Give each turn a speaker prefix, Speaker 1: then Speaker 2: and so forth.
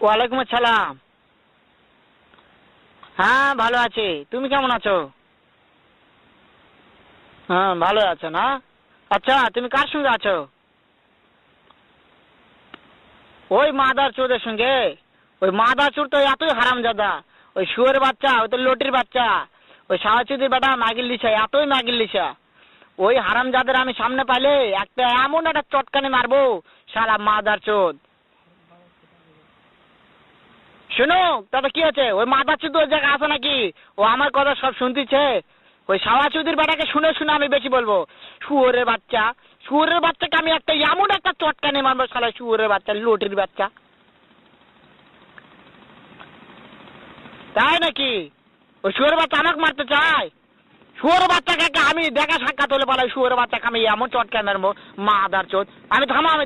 Speaker 1: ওয়ালাইকুম আসসালাম। হ্যাঁ ভালো আছি, তুমি কেমন আছো? হ্যাঁ ভালো আছো না? আচ্ছা তুমি কার সঙ্গে আছো? ওই মাদার চোদের সঙ্গে। ওই মাদার চোর তো এতই হারামজাদা। ওই শুয়োরের বাচ্চা, ওই তো লটির বাচ্চা। ওই সাওয়াচুদির বেটা মাগির লিসা, এতই মাগির লিসা। ওই হারামজাদের আমি সামনে পাইলে একটা এমন একটা চটকানি মারবো, শালা মাদার চোদ। শোনো, তাতে কি আছে? ওই মাদার চোদ ওই জায়গায় আছে নাকি? ও আমার কথা সব শুনতিছে। ওই সাওয়াচুদির বেটাকে শুনে শুনে আমি বেশি বলবো। শুয়োরের বাচ্চা, শুয়োরের বাচ্চাকে আমি একটা এমন একটা চটকানি মারবো, শালা শুয়োরের বাচ্চা, লটির বাচ্চা। তাই নাকি? ওই শুয়োরের বাচ্চা আমাকে মারতে চায়? শুয়োরের বাচ্চাকে আমি দেখা সাক্ষাৎ হলে বলে শুয়োরের বাচ্চাকে আমি এমন চটকানি মারবো, মাদার চোদ। আমি থামো, আমি